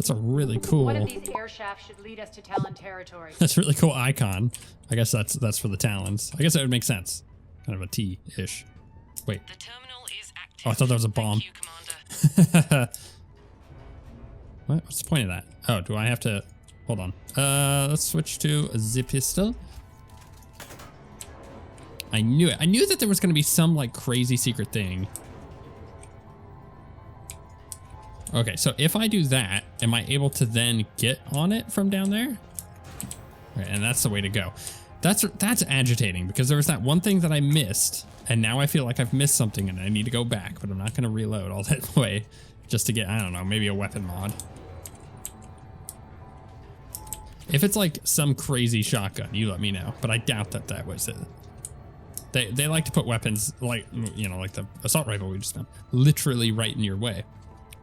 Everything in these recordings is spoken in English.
That's a really cool. One of these air shafts should lead us to Talon territory. That's a really cool icon. I guess that's for the Talons. I guess that would make sense. Kind of a T-ish. Wait. The terminal is active. Oh, I thought that was a bomb. Thank you, Commander. What's the point of that? Oh, do I have to... Hold on. Let's switch to the pistol. I knew it. I knew that there was going to be some like crazy secret thing. Okay, so if I do that, am I able to then get on it from down there? Okay, and that's the way to go. That's agitating because there was that one thing that I missed, and now I feel like I've missed something and I need to go back, but I'm not going to reload all that way just to get, I don't know, maybe a weapon mod. If it's like some crazy shotgun, you let me know, but I doubt that that was it. They like to put weapons like, you know, like the assault rifle we just found, literally right in your way,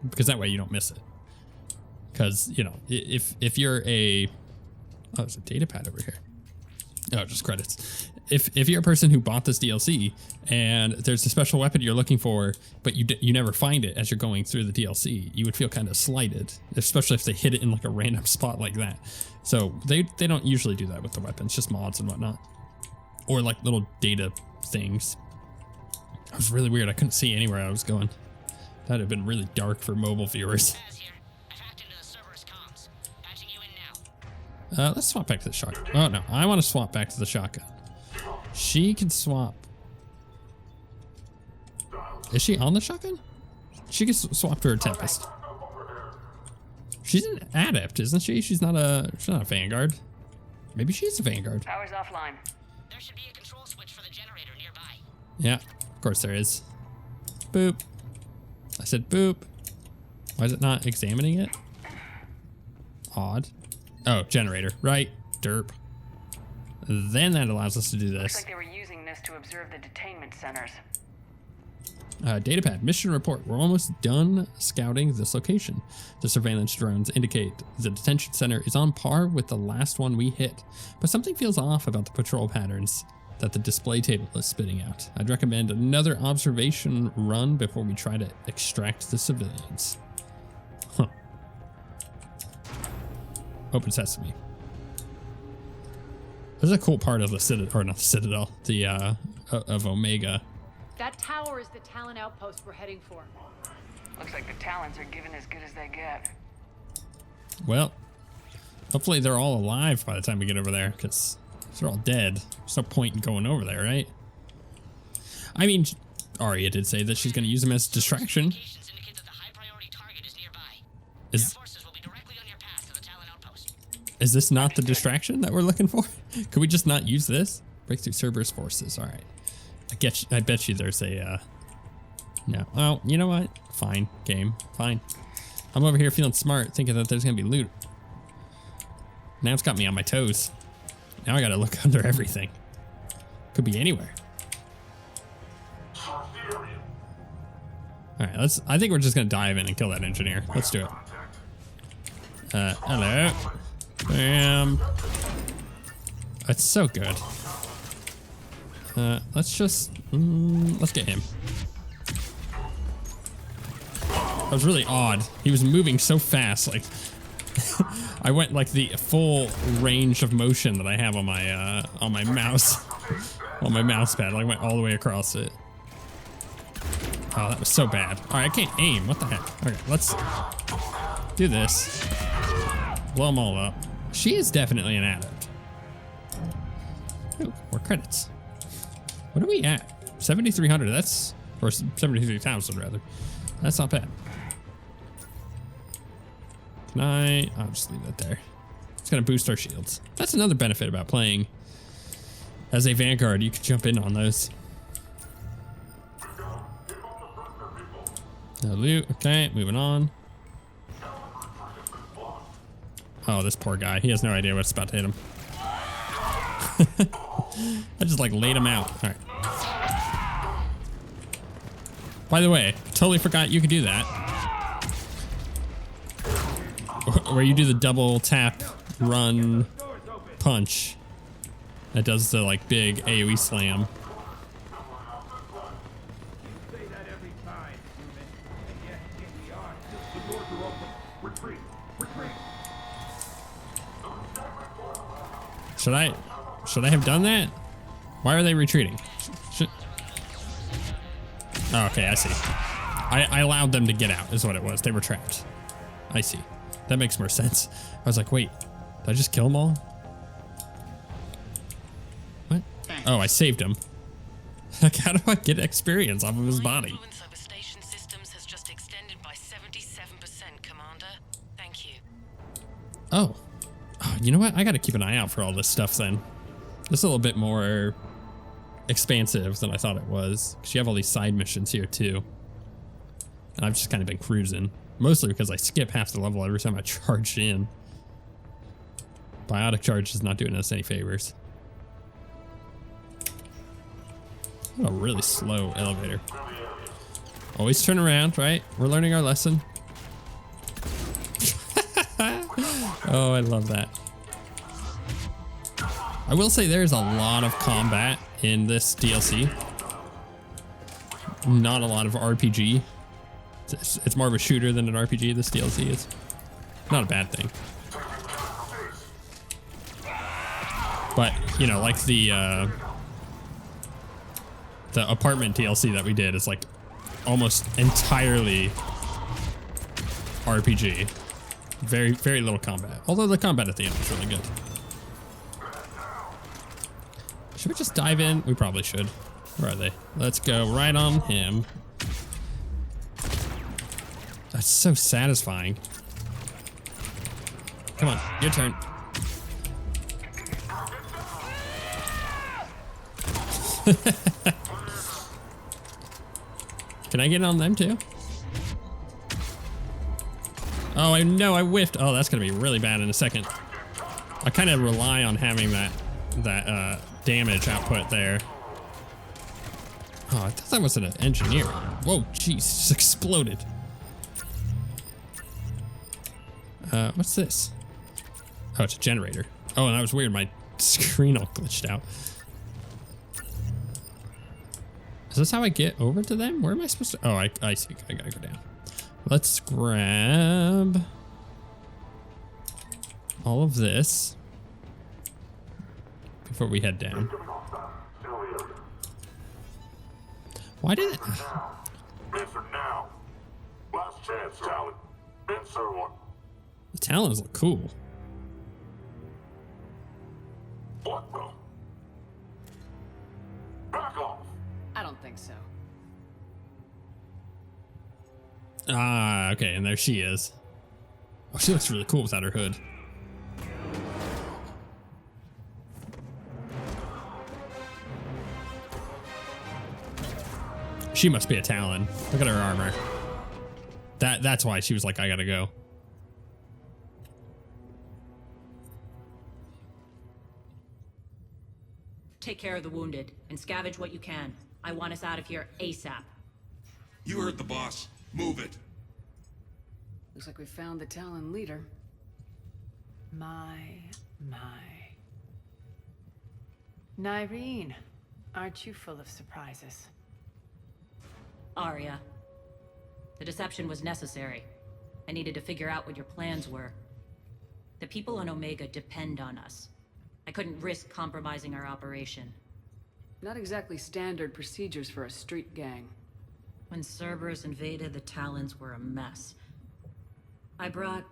because that way you don't miss it. Because, you know, if you're a, oh, there's a data pad over here. Oh, just credits. If you're a person who bought this DLC and there's a special weapon you're looking for, but you never find it as you're going through the DLC, you would feel kind of slighted, especially if they hit it in like a random spot like that. So they don't usually do that with the weapons, just mods and whatnot. Or like little data things. It was really weird. I couldn't see anywhere I was going. That'd have been really dark for mobile viewers. Let's swap back to the shotgun. Oh no, I want to swap back to the shotgun. She can swap. Is she on the shotgun? She can swap to her Tempest. She's an adept, isn't she? She's not a Vanguard. Maybe she's a Vanguard. Power's offline. There should be a control switch for the generator nearby. Yeah, of course there is. Boop. I said boop. Why is it not examining it? Odd. Oh, generator. Right. Derp. Then that allows us to do this. Looks like they were using this to observe the detainment centers. Datapad, mission report. We're almost done scouting this location. The surveillance drones indicate the detention center is on par with the last one we hit, but something feels off about the patrol patterns that the display table is spitting out. I'd recommend another observation run before we try to extract the civilians. Huh. Open sesame. This is a cool part of the Citadel, or not the Citadel, the, of Omega. That tower is the Talon outpost we're heading for. Looks like the Talons are giving as good as they get. Well, hopefully they're all alive by the time we get over there, because if they're all dead, there's no point in going over there, right? I mean, Arya did say that she's going to use them as distraction. Indicate that the high priority target is nearby. Their forces will be directly on your path to the Talon outpost. Is this not the distraction that we're looking for? Could we just not use this? Breakthrough Cerberus forces. All right. I bet you there's a, no. Well, you know what? Fine, game. Fine. I'm over here feeling smart, thinking that there's going to be loot. Now it's got me on my toes. Now I got to look under everything. Could be anywhere. All right, I think we're just going to dive in and kill that engineer. Let's do it. Hello. Bam. That's so good. Let's just, let's get him. That was really odd. He was moving so fast, like, I went like the full range of motion that I have on my mouse, on my mouse pad. I went all the way across it. Oh, that was so bad. All right, I can't aim. What the heck? Okay, let's do this. Blow them all up. She is definitely an adept. Ooh, more credits. What are we at? 7,300. That's, or 73,000 rather. That's not bad. Can I'll just leave that there. It's gonna boost our shields. That's another benefit about playing as a Vanguard. You can jump in on those. No loot. Okay, moving on. Oh, this poor guy. He has no idea what's about to hit him. I just like laid him out. All right. By the way, totally forgot you could do that. Where you do the double tap, run, punch. That does the like big AoE slam. Should I have done that? Why are they retreating? Oh, okay, I see. I allowed them to get out, is what it was. They were trapped. I see. That makes more sense. I was like, wait, did I just kill them all? What? Oh, I saved him. Like, how do I get experience off of his body? Influence over station systems has just extended by 77%, Commander. Thank you. Oh. Oh, you know what? I gotta keep an eye out for all this stuff then. This is a little bit more expansive than I thought it was. Because you have all these side missions here too. And I've just kind of been cruising. Mostly because I skip half the level every time I charge in. Biotic charge is not doing us any favors. What a really slow elevator. Always turn around, right? We're learning our lesson. Oh, I love that. I will say there's a lot of combat in this DLC. Not a lot of RPG. It's more of a shooter than an RPG, this DLC is. Not a bad thing. But, you know, like the apartment DLC that we did is like almost entirely RPG. Very, very little combat. Although the combat at the end is really good. Should we just dive in? We probably should. Where are they? Let's go right on him. That's so satisfying. Come on, your turn. Can I get on them too? Oh, I know I whiffed. Oh, that's gonna be really bad in a second. I kind of rely on having that damage output there. Oh, I thought that was an engineer. Whoa, jeez, just exploded. What's this? Oh, it's a generator. Oh, that was weird. My screen all glitched out. Is this how I get over to them? Where am I supposed to? Oh, I see. I gotta go down. Let's grab all of this before we head down. Why did it? Answer now. Last chance, Talon. Answer one. The Talons look cool. What the? Back off. I don't think so. Ah, okay, and there she is. Oh, she looks really cool without her hood. She must be a Talon. Look at her armor. That's why she was like, I gotta go. Take care of the wounded and scavenge what you can. I want us out of here ASAP. You heard the boss. Move it. Looks like we found the Talon leader. My. Nyreen, aren't you full of surprises? Arya. The deception was necessary. I needed to figure out what your plans were. The people on Omega depend on us. I couldn't risk compromising our operation. Not exactly standard procedures for a street gang. When Cerberus invaded, the Talons were a mess. I brought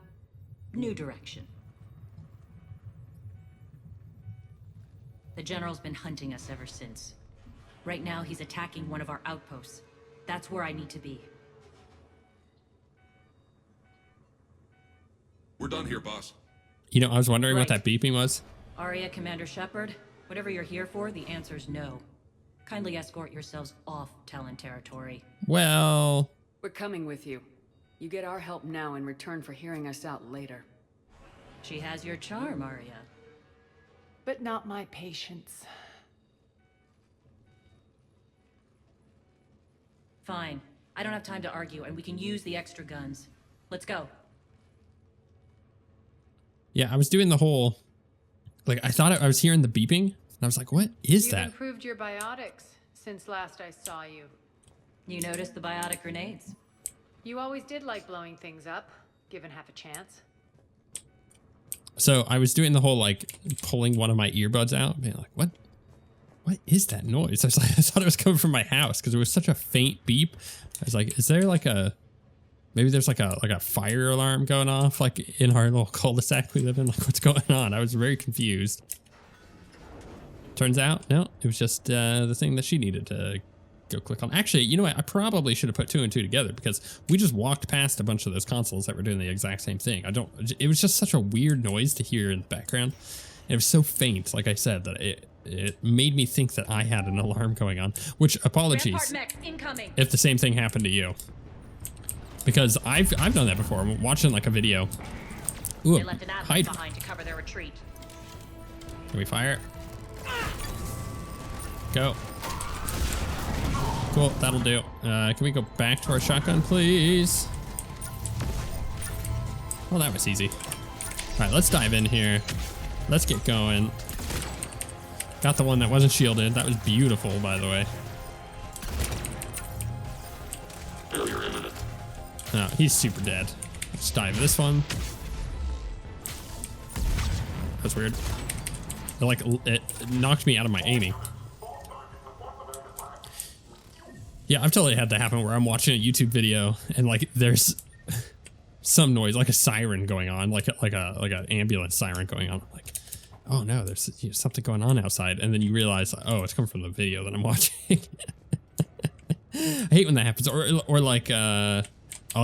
new direction. The General's been hunting us ever since. Right now, he's attacking one of our outposts. That's where I need to be. We're done here, boss. You know, I was wondering what Right. that beeping was. Arya, Commander Shepard, whatever you're here for, the answer's no. Kindly escort yourselves off Talon territory. Well, We're coming with you. You get our help now in return for hearing us out later. She has your charm, Arya. But not my patience. Fine. I don't have time to argue, and we can use the extra guns. Let's go. yeah, I was doing the whole, like, I thought I was hearing the beeping, and I was like, what is You've that? improved your biotics since last I saw you. You noticed the biotic grenades? You always did like blowing things up, given half a chance. So I was doing the whole like pulling one of my earbuds out, being like, what is that noise? I was like, I thought it was coming from my house because it was such a faint beep. I was like, is there like maybe there's like a fire alarm going off like in our little cul-de-sac we live in? Like, what's going on? I was very confused. Turns out, no, it was just the thing that she needed to go click on. Actually, you know what? I probably should have put 2 and 2 together because we just walked past a bunch of those consoles that were doing the exact same thing. It was just such a weird noise to hear in the background. And it was so faint, like I said, that it made me think that I had an alarm going on, which apologies if the same thing happened to you. Because I've done that before. I'm watching like a video. Ooh, They left an admiral hide. behind to cover their retreat. Can we fire it? Go. Cool, that'll do. Can we go back to our shotgun, please? Well, that was easy. All right, let's dive in here. Let's get going. Got the one that wasn't shielded. That was beautiful, by the way. No, he's super dead. Let's dive this one. That's weird. It knocked me out of my aiming. Yeah, I've totally had that happen where I'm watching a YouTube video and like there's some noise, like a siren going on, like an ambulance siren going on. I'm like, oh no, there's something going on outside, and then you realize, oh, it's coming from the video that I'm watching. I hate when that happens, or like, oh,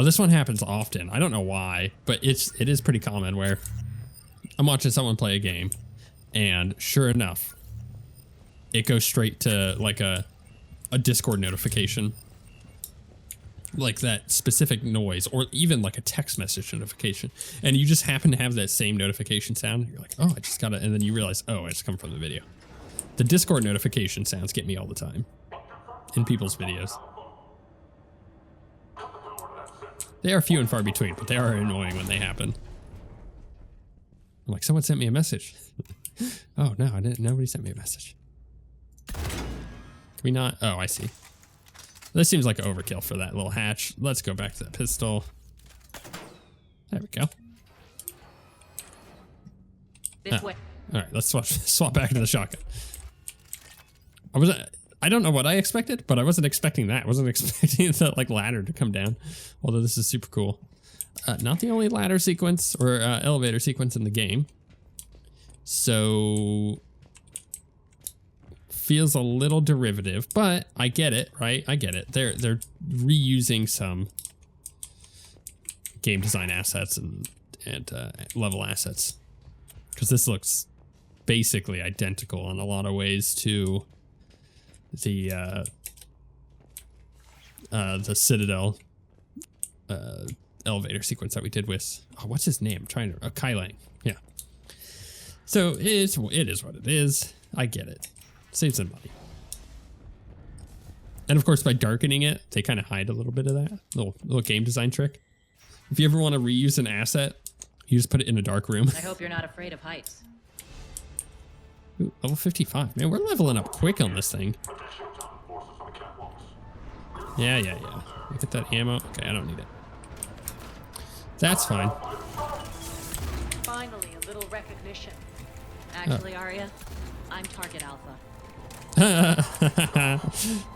this one happens often. I don't know why, but it is pretty common where I'm watching someone play a game, and sure enough, it goes straight to like a Discord notification, like that specific noise, or even like a text message notification, and you just happen to have that same notification sound. You're like, oh, I just got it, and then you realize, oh, it's come from the video. The Discord notification sounds get me all the time in people's videos. They are few and far between, but they are annoying when they happen. I'm like, someone sent me a message. Oh no, I didn't. Nobody sent me a message. Can we not? Oh, I see. This seems like overkill for that little hatch. Let's go back to that pistol. There we go. This way. All right, let's swap back to the shotgun. I don't know what I expected, but I wasn't expecting that. I wasn't expecting the like ladder to come down. Although this is super cool. Not the only ladder sequence or elevator sequence in the game. So feels a little derivative, but I get it, right? I get it. They're reusing some game design assets and level assets, because this looks basically identical in a lot of ways to the Citadel elevator sequence that we did with, oh, what's his name? I'm trying to, Kai Lang. Yeah. So it is what it is. I get it. Save some money. And of course, by darkening it, they kind of hide a little bit of that little game design trick. If you ever want to reuse an asset, you just put it in a dark room. I hope you're not afraid of heights. Ooh, level 55. Man, we're leveling up quick on this thing. Yeah. Look at that ammo. Okay, I don't need it. That's fine. Finally, a little recognition. Actually, Arya, I'm target alpha.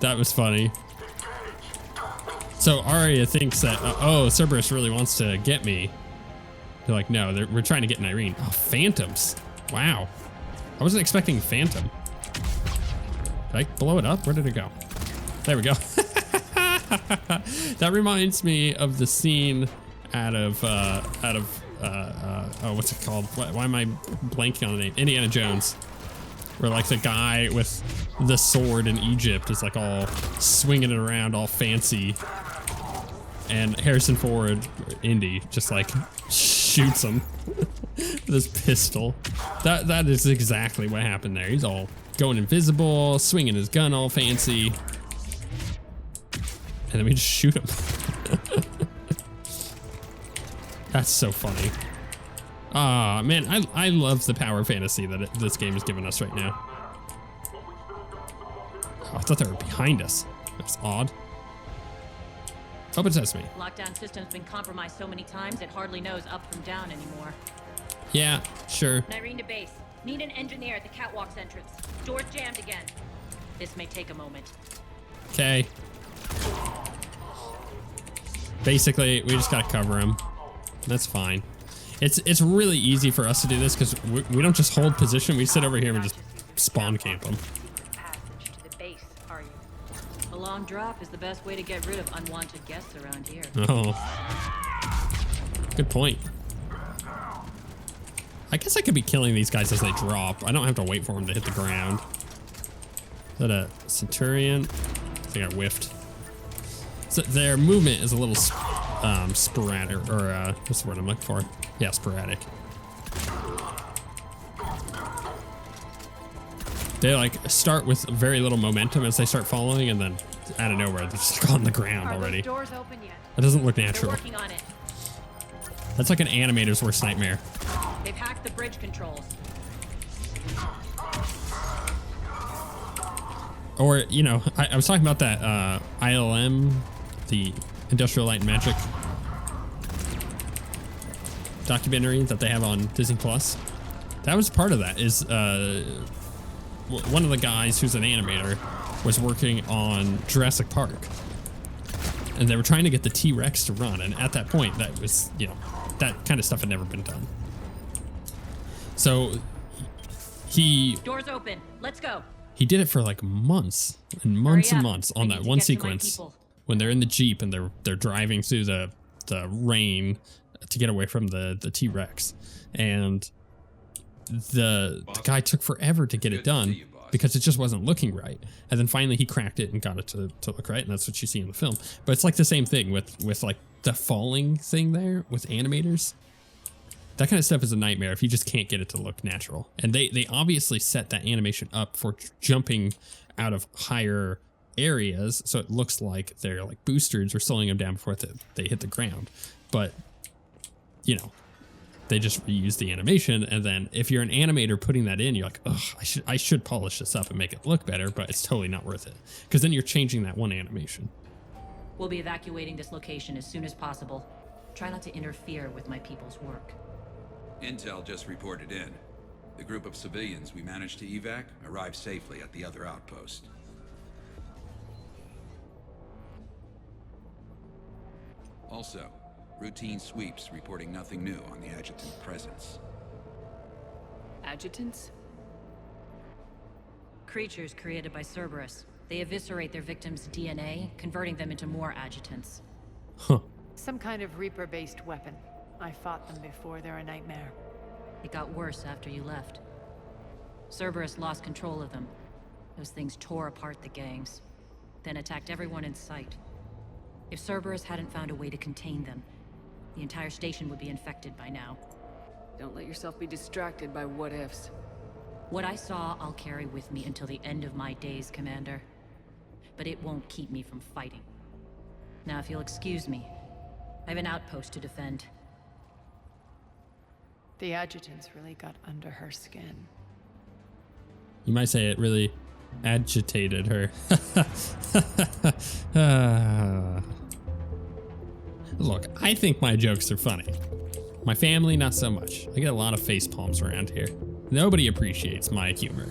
That was funny. So Arya thinks that, oh, Cerberus really wants to get me. They're like, no, we're trying to get an Irene. Oh, phantoms. Wow. I wasn't expecting phantom. Did I blow it up? Where did it go? There we go. That reminds me of the scene out of oh, what's it called? Why am I blanking on the name? Indiana Jones. Where like the guy with the sword in Egypt is like all swinging it around all fancy. And Harrison Ford, Indy, just like shoots him with his pistol. That is exactly what happened there. He's all going invisible, swinging his gun all fancy. And then we just shoot him. That's so funny. Ah, man, I love the power fantasy that this game is giving us right now. Oh, I thought they were behind us. That's odd. Oh, but that's me. Lockdown system's been compromised so many times it hardly knows up from down anymore. Yeah, sure. Nyrene to base. Need an engineer at the catwalk's entrance. Door's jammed again. This may take a moment. Okay. Basically, we just gotta cover him. That's fine. It's really easy for us to do this because we don't just hold position. We sit over here and we just spawn camp them. Passage to the base, are you? A long drop is the best way to get rid of unwanted guests around here. Oh. Good point. I guess I could be killing these guys as they drop. I don't have to wait for them to hit the ground. Is that a Centurion? I think I whiffed. So their movement is a little sporadic, or what's the word I'm looking for? Yeah, sporadic. They like start with very little momentum as they start following, and then out of nowhere they're just on the ground Are already. those doors open yet? That doesn't look They're natural. working on it. That's like an animator's worst nightmare. They've hacked the bridge controls. Or, you know, I was talking about that ILM, the Industrial Light and Magic documentary that they have on Disney Plus. That was part of that. Is one of the guys who's an animator was working on Jurassic Park, and they were trying to get the T-Rex to run. And at that point, that was, you know, that kind of stuff had never been done. So Doors open. Let's go. he did it for like months and months Hurry and up. months I on need that to one get to my sequence people. when they're in the Jeep and they're driving through the rain to get away from the T-Rex, and the guy took forever to get it Good to see done you, boss. because it just wasn't looking right, and then finally he cracked it and got it to look right, and that's what you see in the film. But it's like the same thing with like the falling thing there with animators. That kind of stuff is a nightmare if you just can't get it to look natural. And they obviously set that animation up for jumping out of higher areas, so it looks like they're like boosters or slowing them down before they hit the ground. But, you know, they just reuse the animation, and then if you're an animator putting that in, you're like, ugh, I should polish this up and make it look better, but it's totally not worth it. Because then you're changing that one animation. We'll be evacuating this location as soon as possible. Try not to interfere with my people's work. Intel just reported in. The group of civilians we managed to evac arrived safely at the other outpost. Also, routine sweeps reporting nothing new on the adjutant presence. Adjutants? Creatures created by Cerberus. They eviscerate their victims' DNA, converting them into more adjutants. Huh. Some kind of Reaper-based weapon. I fought them before. They're a nightmare. It got worse after you left. Cerberus lost control of them. Those things tore apart the gangs, then attacked everyone in sight. If Cerberus hadn't found a way to contain them, the entire station would be infected by now. Don't let yourself be distracted by what-ifs. What I saw, I'll carry with me until the end of my days, Commander. But it won't keep me from fighting. Now, if you'll excuse me, I have an outpost to defend. The adjutants really got under her skin. You might say it really agitated her. Look, I think my jokes are funny. My family, not so much. I get a lot of face palms around here. Nobody appreciates my humor.